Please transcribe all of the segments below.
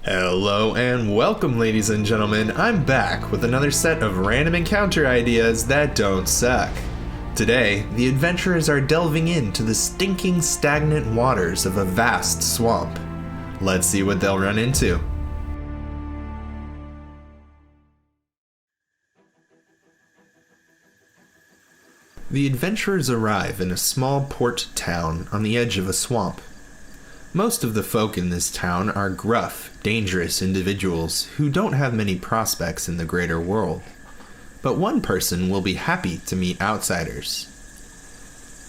Hello and welcome, ladies and gentlemen. I'm back with another set of random encounter ideas that don't suck. Today, the adventurers are delving into the stinking, stagnant waters of a vast swamp. Let's see what they'll run into. The adventurers arrive in a small port town on the edge of a swamp. Most of the folk in this town are gruff, dangerous individuals who don't have many prospects in the greater world. But one person will be happy to meet outsiders.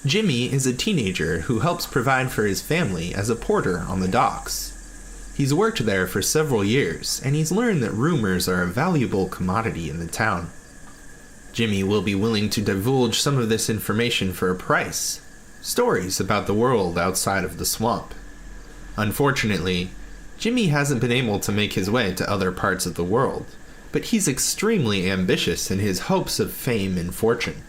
Jimmy is a teenager who helps provide for his family as a porter on the docks. He's worked there for several years, and he's learned that rumors are a valuable commodity in the town. Jimmy will be willing to divulge some of this information for a price. Stories about the world outside of the swamp. Unfortunately, Jimmy hasn't been able to make his way to other parts of the world, but he's extremely ambitious in his hopes of fame and fortune.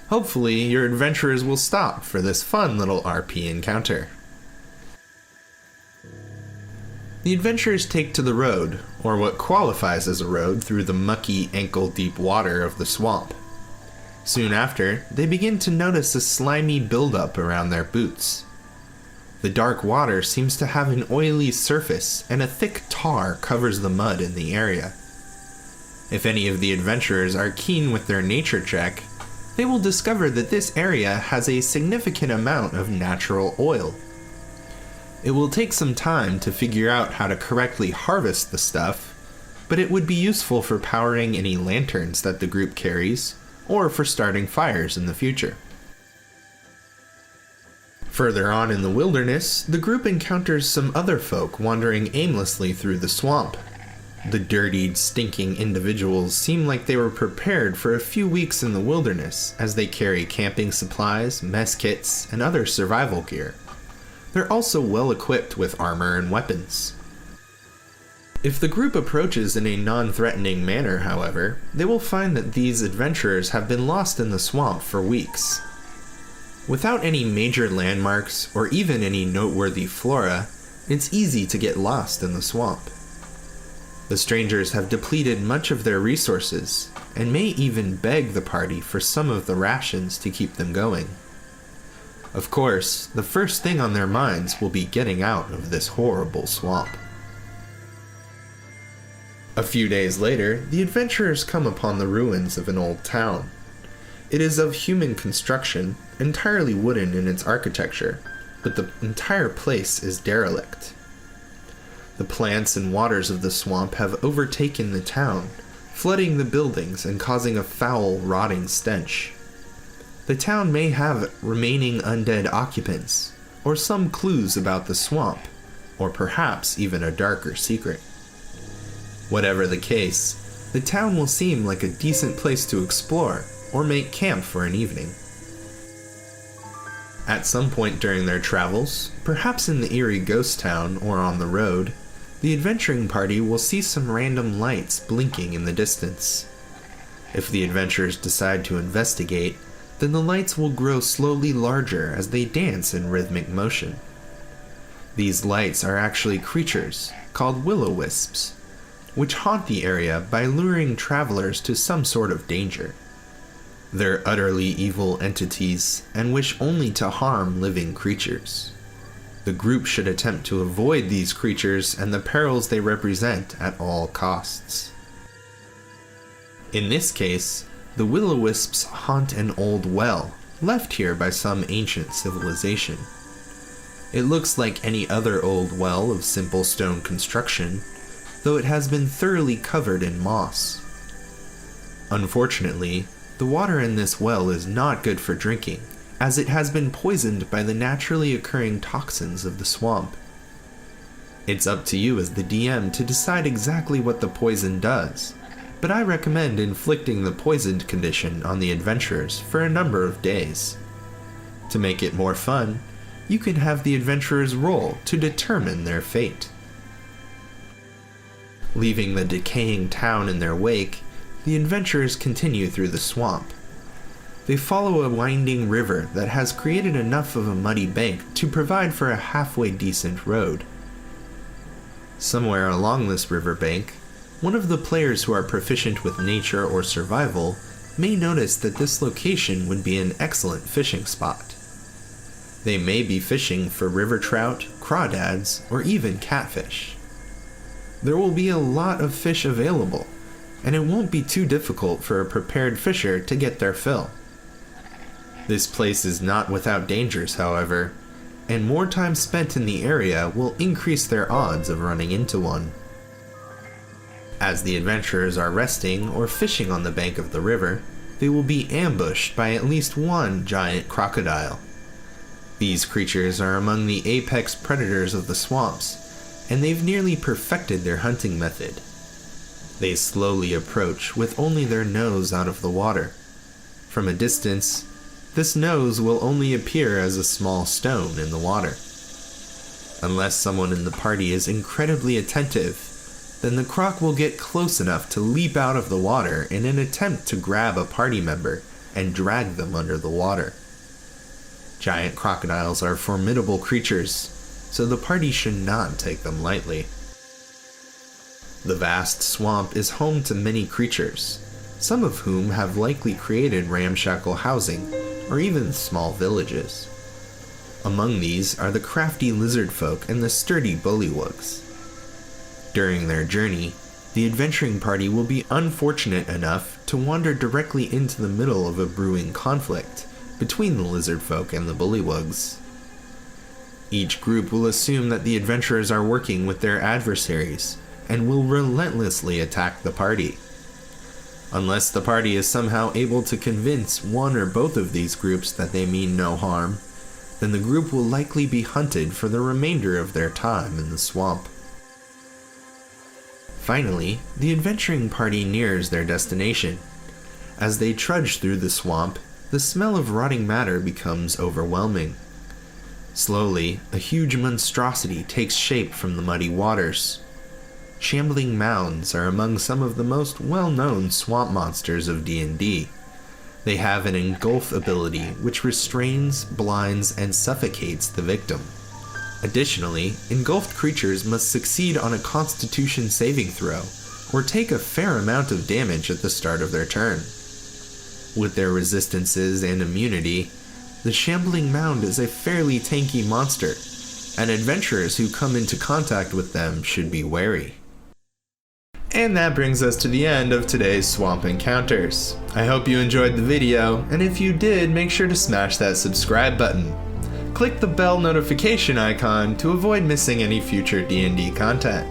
Hopefully, your adventurers will stop for this fun little RP encounter. The adventurers take to the road, or what qualifies as a road, through the mucky, ankle-deep water of the swamp. Soon after, they begin to notice a slimy buildup around their boots. The dark water seems to have an oily surface, and a thick tar covers the mud in the area. If any of the adventurers are keen with their nature check, they will discover that this area has a significant amount of natural oil. It will take some time to figure out how to correctly harvest the stuff, but it would be useful for powering any lanterns that the group carries, or for starting fires in the future. Further on in the wilderness, the group encounters some other folk wandering aimlessly through the swamp. The dirtied, stinking individuals seem like they were prepared for a few weeks in the wilderness, as they carry camping supplies, mess kits, and other survival gear. They're also well equipped with armor and weapons. If the group approaches in a non-threatening manner, however, they will find that these adventurers have been lost in the swamp for weeks. Without any major landmarks or even any noteworthy flora, it's easy to get lost in the swamp. The strangers have depleted much of their resources and may even beg the party for some of the rations to keep them going. Of course, the first thing on their minds will be getting out of this horrible swamp. A few days later, the adventurers come upon the ruins of an old town. It is of human construction, entirely wooden in its architecture, but the entire place is derelict. The plants and waters of the swamp have overtaken the town, flooding the buildings and causing a foul, rotting stench. The town may have remaining undead occupants, or some clues about the swamp, or perhaps even a darker secret. Whatever the case, the town will seem like a decent place to explore, or make camp for an evening. At some point during their travels, perhaps in the eerie ghost town or on the road, the adventuring party will see some random lights blinking in the distance. If the adventurers decide to investigate, then the lights will grow slowly larger as they dance in rhythmic motion. These lights are actually creatures called will-o-wisps, which haunt the area by luring travelers to some sort of danger. They're utterly evil entities and wish only to harm living creatures. The group should attempt to avoid these creatures and the perils they represent at all costs. In this case, the will-o-wisps haunt an old well, left here by some ancient civilization. It looks like any other old well of simple stone construction, though it has been thoroughly covered in moss. Unfortunately, the water in this well is not good for drinking, as it has been poisoned by the naturally occurring toxins of the swamp. It's up to you as the DM to decide exactly what the poison does, but I recommend inflicting the poisoned condition on the adventurers for a number of days. To make it more fun, you can have the adventurers roll to determine their fate. Leaving the decaying town in their wake, the adventurers continue through the swamp. They follow a winding river that has created enough of a muddy bank to provide for a halfway decent road. Somewhere along this riverbank, one of the players who are proficient with nature or survival may notice that this location would be an excellent fishing spot. They may be fishing for river trout, crawdads, or even catfish. There will be a lot of fish available, and it won't be too difficult for a prepared fisher to get their fill. This place is not without dangers, however, and more time spent in the area will increase their odds of running into one. As the adventurers are resting or fishing on the bank of the river, they will be ambushed by at least one giant crocodile. These creatures are among the apex predators of the swamps, and they've nearly perfected their hunting method. They slowly approach with only their nose out of the water. From a distance, this nose will only appear as a small stone in the water. Unless someone in the party is incredibly attentive, then the croc will get close enough to leap out of the water in an attempt to grab a party member and drag them under the water. Giant crocodiles are formidable creatures, so the party should not take them lightly. The vast swamp is home to many creatures, some of whom have likely created ramshackle housing or even small villages. Among these are the crafty lizard folk and the sturdy bullywugs. During their journey, the adventuring party will be unfortunate enough to wander directly into the middle of a brewing conflict between the lizard folk and the bullywugs. Each group will assume that the adventurers are working with their adversaries and will relentlessly attack the party. Unless the party is somehow able to convince one or both of these groups that they mean no harm, then the group will likely be hunted for the remainder of their time in the swamp. Finally, the adventuring party nears their destination. As they trudge through the swamp, the smell of rotting matter becomes overwhelming. Slowly, a huge monstrosity takes shape from the muddy waters. Shambling mounds are among some of the most well-known swamp monsters of D&D. They have an engulf ability which restrains, blinds, and suffocates the victim. Additionally, engulfed creatures must succeed on a Constitution saving throw, or take a fair amount of damage at the start of their turn. With their resistances and immunity, the shambling mound is a fairly tanky monster, and adventurers who come into contact with them should be wary. And that brings us to the end of today's Swamp Encounters. I hope you enjoyed the video, and if you did, make sure to smash that subscribe button. Click the bell notification icon to avoid missing any future D&D content.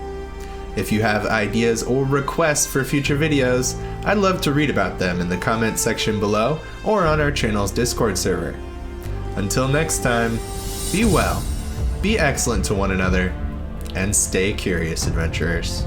If you have ideas or requests for future videos, I'd love to read about them in the comments section below or on our channel's Discord server. Until next time, be well, be excellent to one another, and stay curious, adventurers.